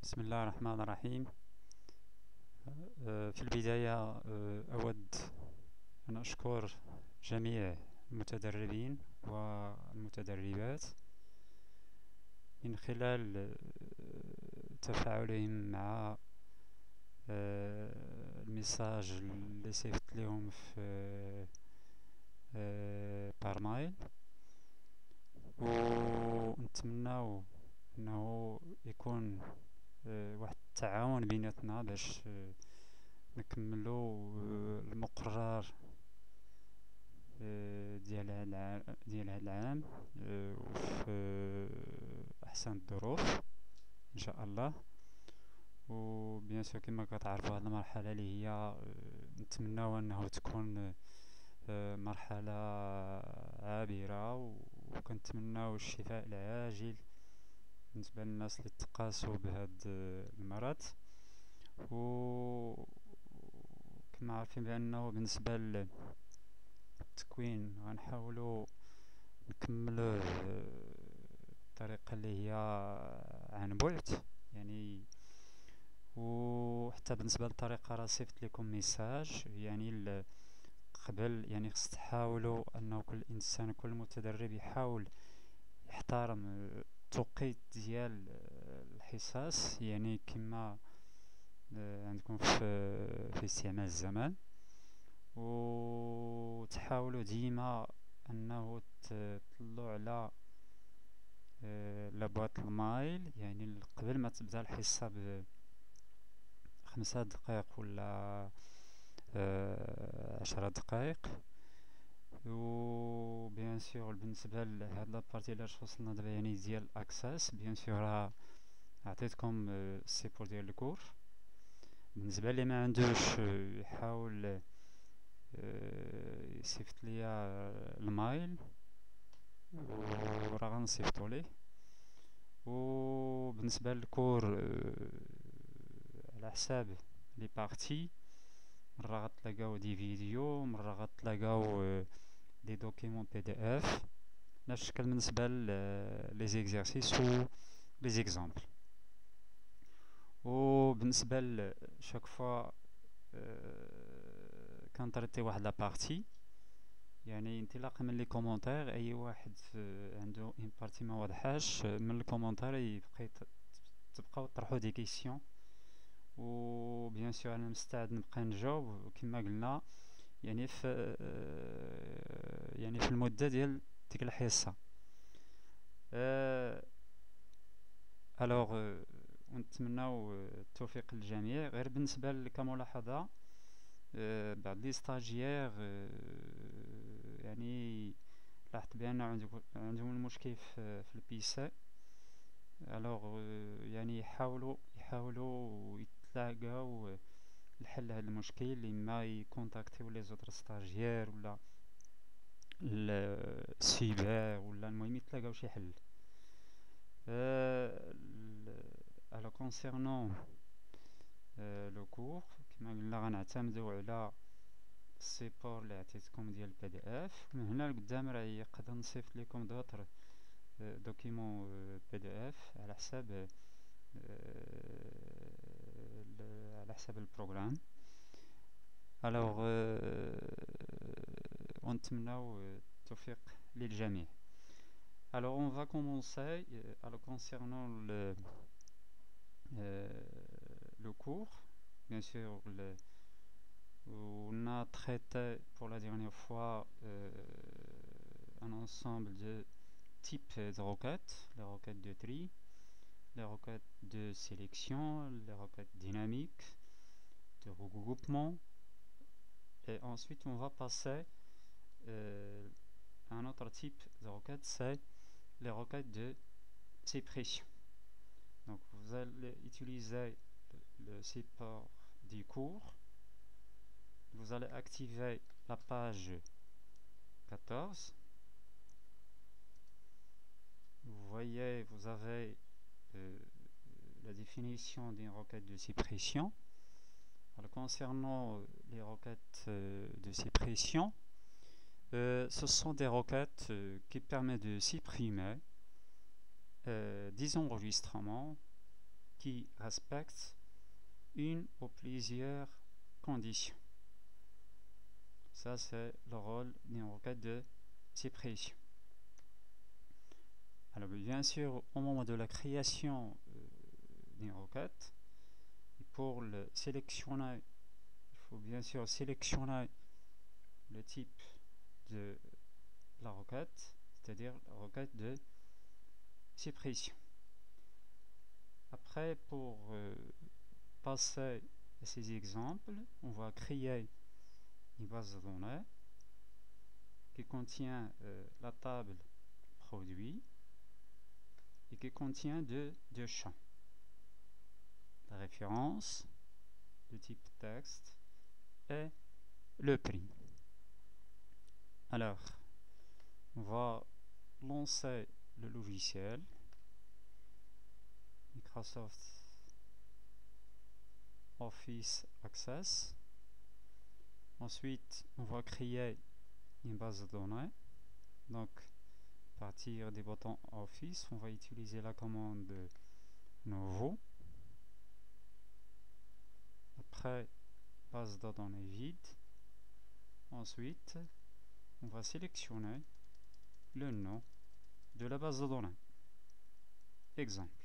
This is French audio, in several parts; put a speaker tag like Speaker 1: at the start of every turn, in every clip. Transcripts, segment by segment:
Speaker 1: بسم الله الرحمن الرحيم. في البداية أود أن أشكر جميع المتدربين والمتدربات من خلال تفاعلهم مع الميساج اللي صيفط لهم في بارمايل، ونتمناو أنه يكون واحد التعاون بيناتنا باش نكملو المقرر ديال هذا العام وفي احسن الظروف ان شاء الله. وبيان سور كما كتعرفوا هذه المرحله اللي هي نتمناو انه تكون مرحله عابره، وكنتمناو الشفاء العاجل بالنسبه للناس اللي تقاسوا بهذا المرض. و كما عارفين بانه بالنسبه للتكوين غنحاولوا نكملوا الطريقه اللي هي عن بعد يعني. وحتى بالنسبه للطريقه راه صيفط لكم ميساج يعني قبل، يعني خص تحاولوا انه كل انسان كل متدرب يحاول يحترم التوقيت ديال الحصص، يعني كما عندكم في استعمال الزمان. وتحاولوا ديما انه تطلعوا على لابواط المايل، يعني قبل ما تبدا الحصه ب5 دقائق ولا 10 دقائق. و بيان سور بالنسبه لهاد لابارتي اللي وصلنا دابا يعني ديال الاكساس، بيان سور راه عطيتكم السيبور ديال الكور. بالنسبه اللي ما عندوش يحاول يصيفط ليا المايل وراه غنصيفطو ليه. وبالنسبه للكور على حساب لي بارتي، مرة غتلاقاو دي فيديو، مرة غتلاقاو دي دوكيمون بي دي اف، نفس الشكل بالنسبه لي زيكزارسيس و لي زيكزامبل. وبالنسبه لشاك فوا كنطريطي واحد لابارتي، يعني انطلاقا من لي كومونتير اي واحد عنده اون بارتي ما واضحاش من الكومونتير يبقى تبقاو طرحوا دي كيسيون، و بيان سور انا مستعد نبقى نجاوب كما قلنا يعني في يعني في المده ديال ديك الحصه. الوغ ونتمناو التوفيق للجميع. غير بالنسبه كملاحظه بعض لي ستاجير يعني لاحظت بان عندهم المشكل في البيسي. الوغ يعني يحاولوا يتلاقاو لحل هذا المشكل، اما يكونتاكتيو لي زوتر ستاجير ولا السيبر، ولا المهم يتلاقاو شي حل. على كونسيرنون لو كور كما قلنا غنعتمدو على السيبور اللي عطيتكم ديال البي دي اف. من هنا لقدام راه يقدر نصيفط لكم دوطر دوكيمون بي دي اف على حساب البروغرام. الوغ ونتمناو التوفيق للجميع. Alors on va commencer alors concernant le cours. Bien sûr, on a traité pour la dernière fois un ensemble de types de requêtes, les requêtes de tri, les requêtes de sélection, les requêtes dynamiques, de regroupement. Et ensuite on va passer à un autre type de requête, c'est les requêtes de suppression. Donc vous allez utiliser le support du cours, vous allez activer la page 14. Vous voyez, vous avez la définition d'une requête de suppression. Alors, concernant les requêtes de suppression, ce sont des requêtes qui permettent de supprimer des enregistrements qui respecte une ou plusieurs conditions. Ça, c'est le rôle d'une requête de suppression. Alors, bien sûr, au moment de la création d'une requête, pour le sélectionner, il faut bien sûr sélectionner le type de la requête, c'est-à-dire la requête de suppression. Après, pour passer à ces exemples, on va créer une base de données qui contient la table produit et qui contient deux champs. La référence, de type texte et le prix. Alors, on va lancer le logiciel Microsoft Office Access. Ensuite, on va créer une base de données. Donc, à partir des boutons Office, on va utiliser la commande nouveau. Après, base de données vide. Ensuite, on va sélectionner le nom de la base de données. Exemple.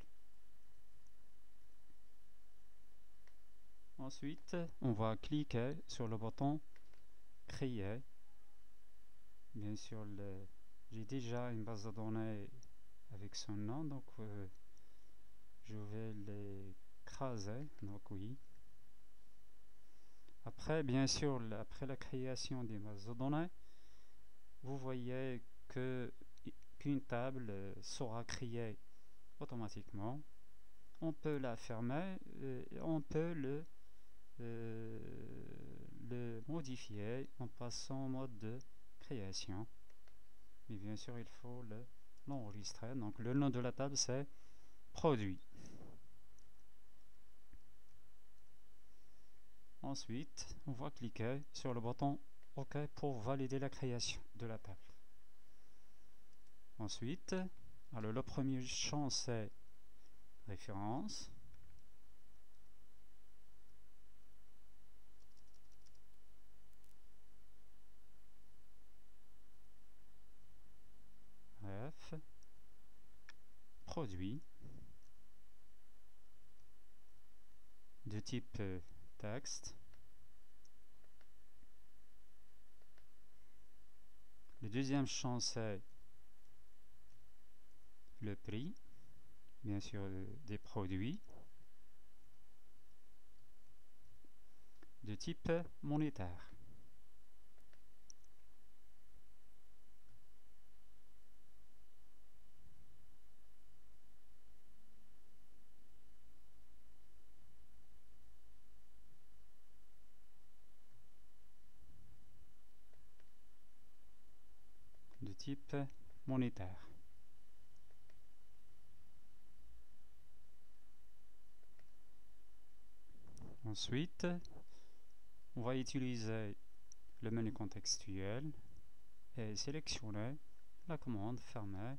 Speaker 1: Ensuite, on va cliquer sur le bouton créer. Bien sûr, j'ai déjà une base de données avec son nom, donc je vais l'écraser. Donc oui. Après, bien sûr, après la création des bases de données, vous voyez qu'une table sera créée automatiquement. On peut la fermer, on peut le modifier en passant au mode de création. Mais bien sûr, il faut l'enregistrer. Donc le nom de la table, c'est produit. Ensuite, on va cliquer sur le bouton OK pour valider la création de la table. Ensuite, alors le premier champ, c'est référence. Ref. Produit. De type texte. Le deuxième champ, c'est le prix, bien sûr, des produits. De type monétaire. De type monétaire. Ensuite, on va utiliser le menu contextuel et sélectionner la commande fermer,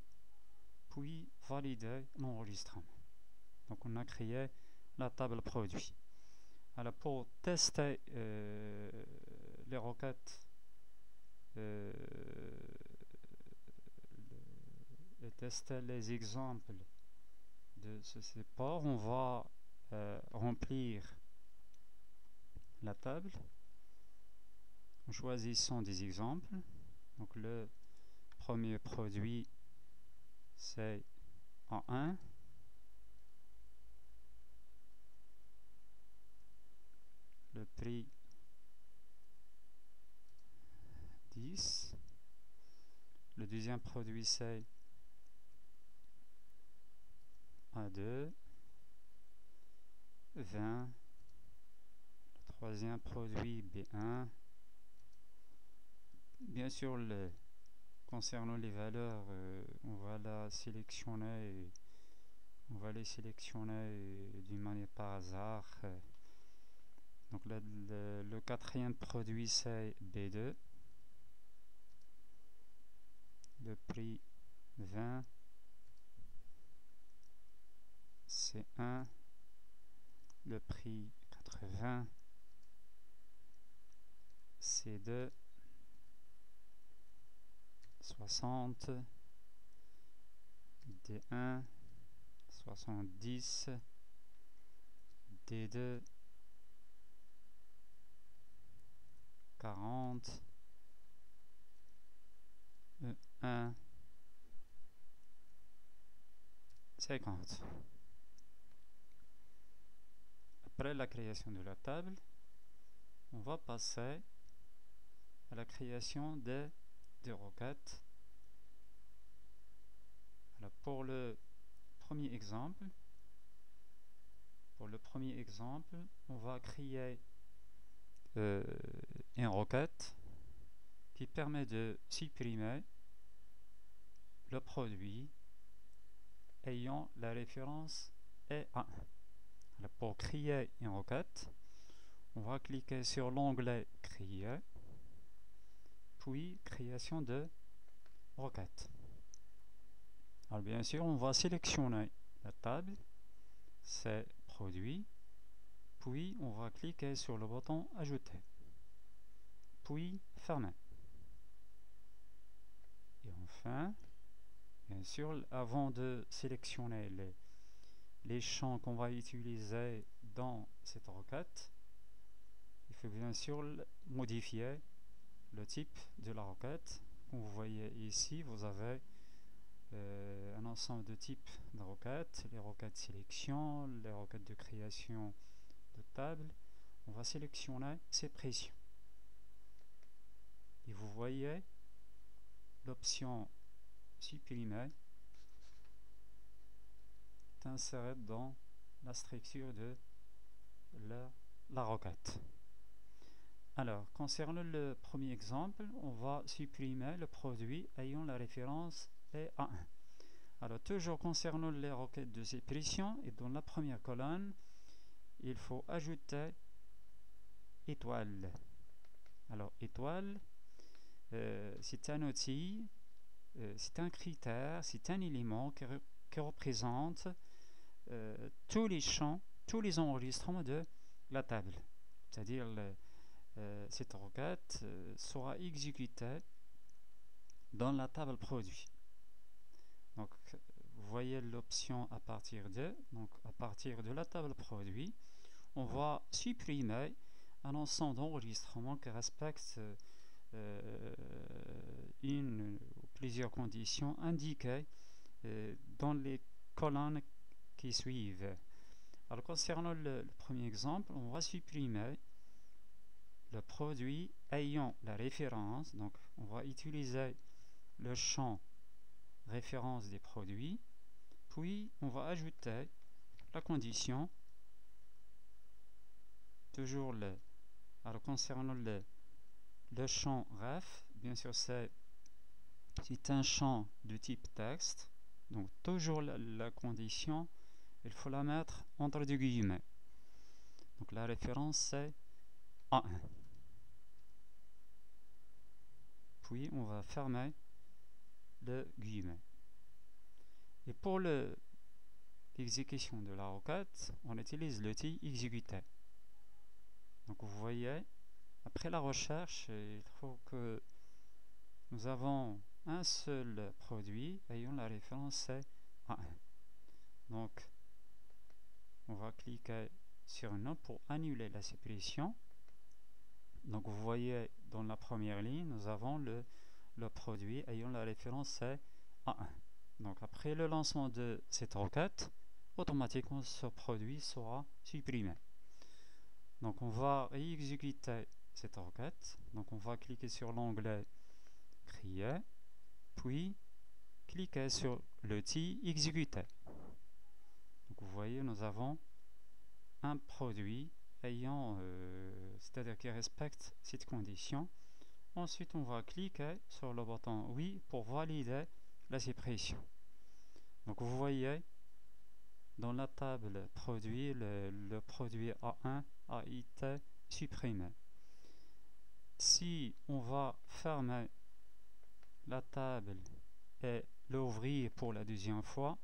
Speaker 1: puis valider l'enregistrement. Donc on a créé la table produit. Alors pour tester les requêtes et tester les exemples de ce support, on va remplir la table en choisissant des exemples. Donc le premier produit, c'est en 1. Le prix 10. Le deuxième produit, c'est A2. 20. Le troisième produit, B1. Bien sûr, concernant les valeurs, on va la sélectionner, on va les sélectionner d'une manière par hasard. Donc le quatrième produit, c'est B2. Le prix 20. C1. le prix 80, C2 60, D1 70, D2 40, E1 50. Après la création de la table, on va passer à la création des requêtes. Alors pour le premier exemple, on va créer une requête qui permet de supprimer le produit ayant la référence E1. Alors pour créer une requête, on va cliquer sur l'onglet Créer, puis Création de requête. Alors bien sûr, on va sélectionner la table, c'est Produit, puis on va cliquer sur le bouton Ajouter, puis Fermer. Et enfin, bien sûr, avant de sélectionner les champs qu'on va utiliser dans cette requête, il faut bien sûr modifier le type de la requête. Comme vous voyez ici, vous avez un ensemble de types de requêtes, les requêtes sélection, les requêtes de création de table. On va sélectionner ces pressions. Et vous voyez l'option supprimer est insérée dans la structure de la requête. Alors, concernant le premier exemple, on va supprimer le produit ayant la référence E1. Alors, toujours concernant les requêtes de séparation, et dans la première colonne, il faut ajouter étoile. Alors, étoile, c'est un outil, c'est un critère, c'est un élément qui représente tous les champs, tous les enregistrements de la table. C'est-à-dire, cette requête sera exécutée dans la table produit. Donc, vous voyez l'option à partir de. Donc, à partir de la table produit, on va supprimer un ensemble d'enregistrements qui respectent une ou plusieurs conditions indiquées dans les colonnes qui suivent. Alors, concernant le premier exemple, on va supprimer le produit ayant la référence. Donc, on va utiliser le champ référence des produits, puis on va ajouter la condition, toujours alors concernant le champ ref, bien sûr c'est un champ de type texte, donc toujours la condition, il faut la mettre entre deux guillemets. Donc la référence c'est A1. Puis on va fermer le guillemet. Et pour l'exécution de la requête, on utilise l'outil exécuter. Donc vous voyez, après la recherche, il faut que nous avons un seul produit ayant la référence A1. Donc on va cliquer sur non pour annuler la séparation. Donc vous voyez dans la première ligne, nous avons le produit ayant la référence A1. Donc après le lancement de cette requête, automatiquement ce produit sera supprimé. Donc on va réexécuter cette requête. Donc on va cliquer sur l'onglet Créer, puis cliquer sur l'outil Exécuter. Donc vous voyez, nous avons un produit ayant, c'est-à-dire qui respecte cette condition. Ensuite, on va cliquer sur le bouton Oui pour valider la séparation. Donc vous voyez, dans la table produit, le produit A1 a été supprimé. Si on va fermer la table et l'ouvrir pour la deuxième fois,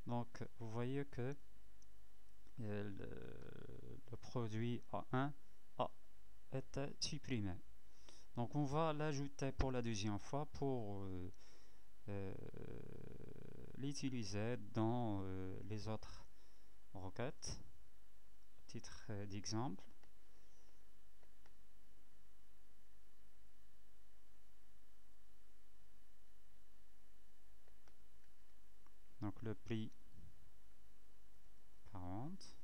Speaker 1: donc vous voyez que produit A1 a été supprimé. Donc on va l'ajouter pour la deuxième fois pour l'utiliser dans les autres requêtes. Titre d'exemple. Donc le prix 40.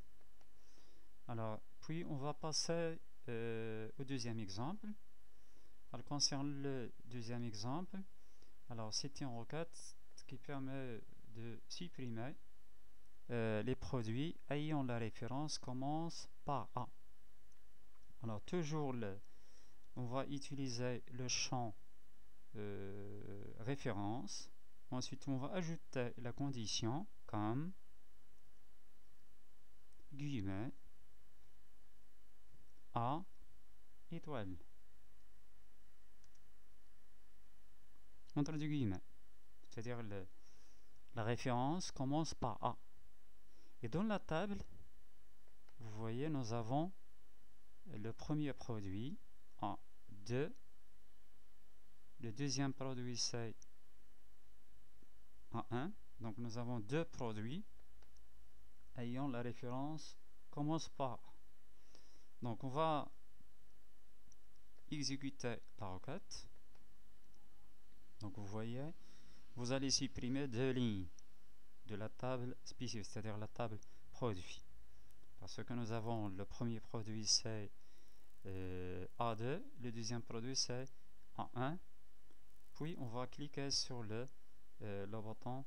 Speaker 1: Alors, puis on va passer au deuxième exemple. Alors, concernant le deuxième exemple, alors c'est une requête qui permet de supprimer les produits ayant la référence commence par A. Alors, toujours on va utiliser le champ référence. Ensuite, on va ajouter la condition comme guillemets A étoile entre deux guillemets, c'est-à-dire la référence commence par A. Et dans la table, vous voyez, nous avons le premier produit A2, le deuxième produit c'est A1, donc nous avons deux produits ayant la référence commence par A. Donc on va exécuter la requête. Donc vous voyez, vous allez supprimer deux lignes de la table spécifique, c'est-à-dire la table produit. Parce que nous avons le premier produit c'est A2, le deuxième produit c'est A1. Puis on va cliquer sur le bouton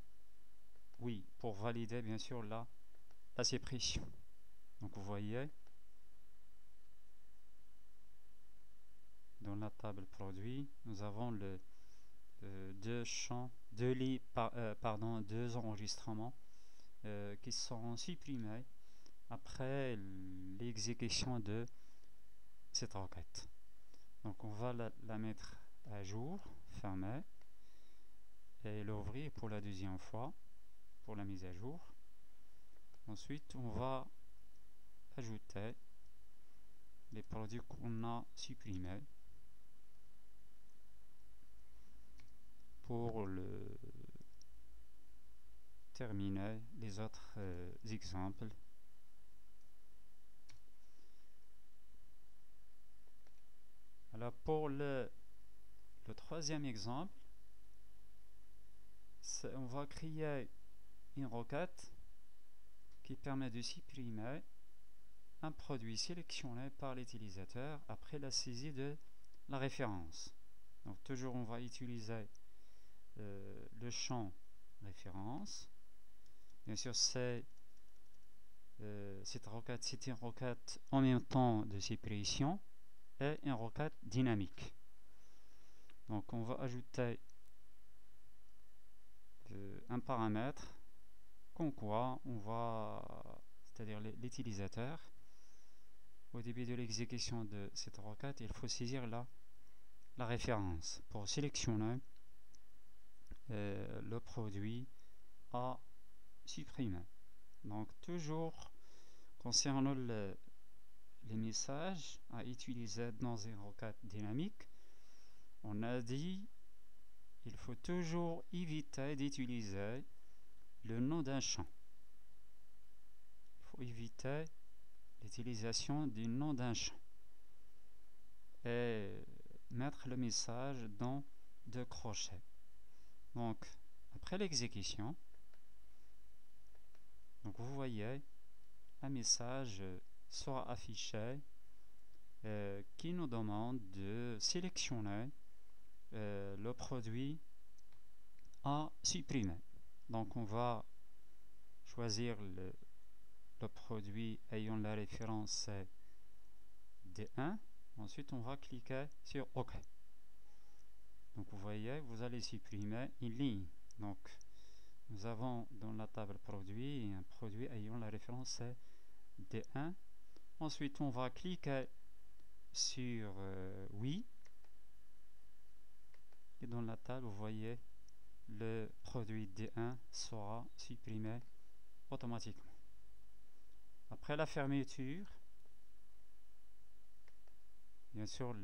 Speaker 1: oui pour valider bien sûr la suppression. Donc vous voyez, dans la table produit, nous avons deux champs, deux enregistrements qui sont supprimés après l'exécution de cette requête. Donc on va la mettre à jour, fermer et l'ouvrir pour la deuxième fois pour la mise à jour. Ensuite on va ajouter les produits qu'on a supprimés pour terminer les autres exemples. Alors pour le troisième exemple, on va créer une requête qui permet de supprimer un produit sélectionné par l'utilisateur après la saisie de la référence. Donc toujours on va utiliser le champ référence. Bien sûr cette requête c'est une requête en même temps de suppression et une requête dynamique. Donc on va ajouter un paramètre comme quoi on va, c'est-à-dire l'utilisateur, au début de l'exécution de cette requête, il faut saisir la référence pour sélectionner le produit à supprimer. Donc toujours concernant les messages à utiliser dans une requête dynamique, on a dit il faut toujours éviter d'utiliser le nom d'un champ. Il faut éviter l'utilisation du nom d'un champ et mettre le message dans deux crochets. Donc après l'exécution, donc vous voyez un message sera affiché qui nous demande de sélectionner le produit à supprimer. Donc on va choisir le produit ayant la référence D1. Ensuite on va cliquer sur OK. Donc vous voyez, vous allez supprimer une ligne. Donc nous avons dans la table produit un produit ayant la référence D1. Ensuite on va cliquer sur oui. Et dans la table vous voyez le produit D1 sera supprimé automatiquement. Après la fermeture, bien sûr,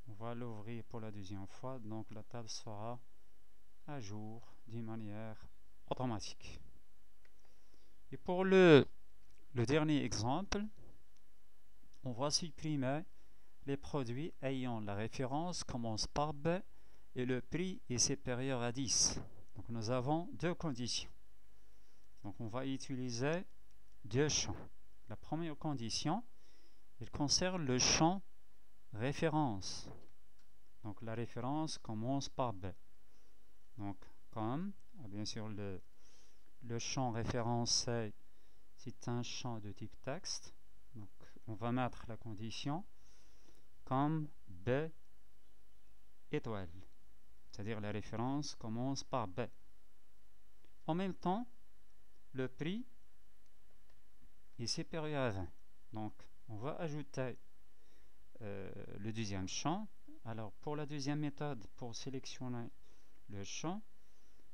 Speaker 1: on va l'ouvrir pour la deuxième fois, donc la table sera à jour d'une manière automatique. Et pour le dernier exemple, on va supprimer les produits ayant la référence commence par B et le prix est supérieur à 10. Donc nous avons deux conditions. Donc on va utiliser deux champs. La première condition, elle concerne le champ référence. Donc la référence commence par B. Donc comme, bien sûr, le champ référence c'est un champ de type texte. Donc on va mettre la condition comme B étoile. C'est-à-dire la référence commence par B. En même temps, le prix est supérieur à 20. Donc on va ajouter le deuxième champ. Alors pour la deuxième méthode, pour sélectionner le champ,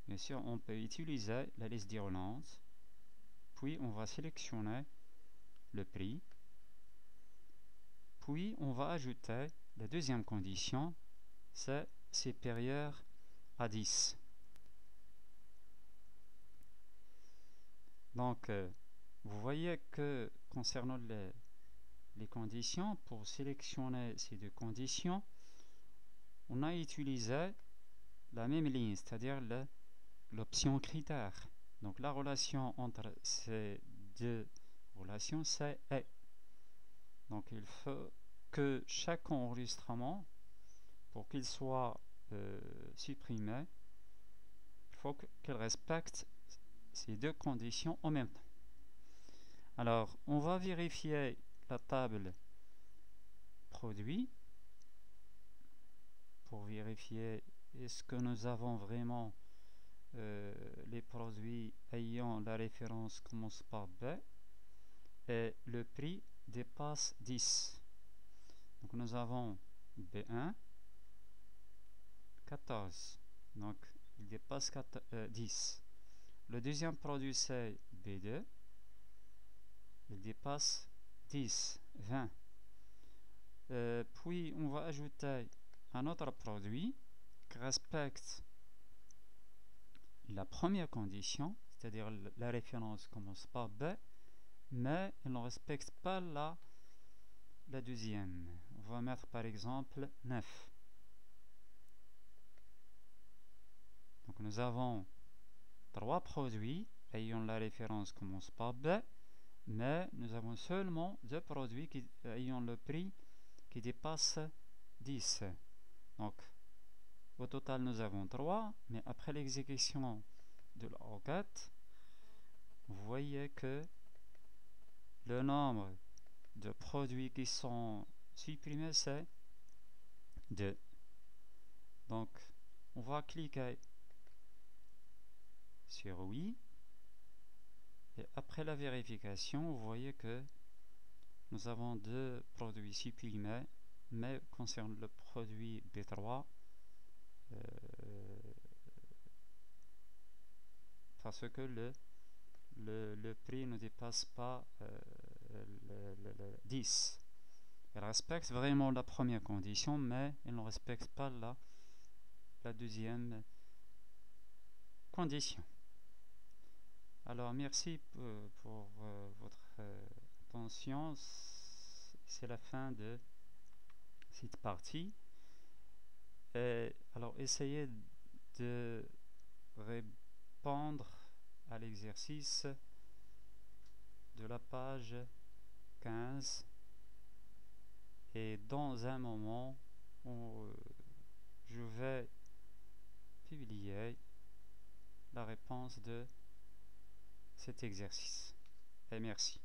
Speaker 1: bien sûr on peut utiliser la liste d'Irlande, puis on va sélectionner le prix, puis on va ajouter la deuxième condition, c'est supérieur à 10. Donc vous voyez que concernant les conditions, pour sélectionner ces deux conditions, on a utilisé la même ligne, c'est-à-dire l'option critère. Donc la relation entre ces deux relations, c'est et. Donc il faut que chaque enregistrement, pour qu'il soit supprimé, il faut qu'il respecte ces deux conditions en même temps. Alors on va vérifier la table produit pour vérifier est-ce que nous avons vraiment les produits ayant la référence commence par B et le prix dépasse 10. Donc nous avons B1 14, donc il dépasse 10. Le deuxième produit c'est B2, il dépasse 10, 20. Puis on va ajouter un autre produit qui respecte la première condition, c'est-à-dire la référence commence par B, mais il ne respecte pas la deuxième. On va mettre par exemple 9. Donc nous avons trois produits ayant la référence commence par B, mais nous avons seulement deux produits ayant le prix qui dépasse 10. Donc au total nous avons 3, mais après l'exécution de la requête, vous voyez que le nombre de produits qui sont supprimés c'est 2. Donc on va cliquer sur oui, et après la vérification vous voyez que nous avons deux produits supprimés, mais concernant le produit B3, parce que le prix ne dépasse pas le 10. Il respecte vraiment la première condition, mais il ne respecte pas la deuxième condition. Alors merci pour votre attention. C'est la fin de cette partie. Alors essayez de répondre à l'exercice de la page 15 et dans un moment je vais publier la réponse de cet exercice. Et merci.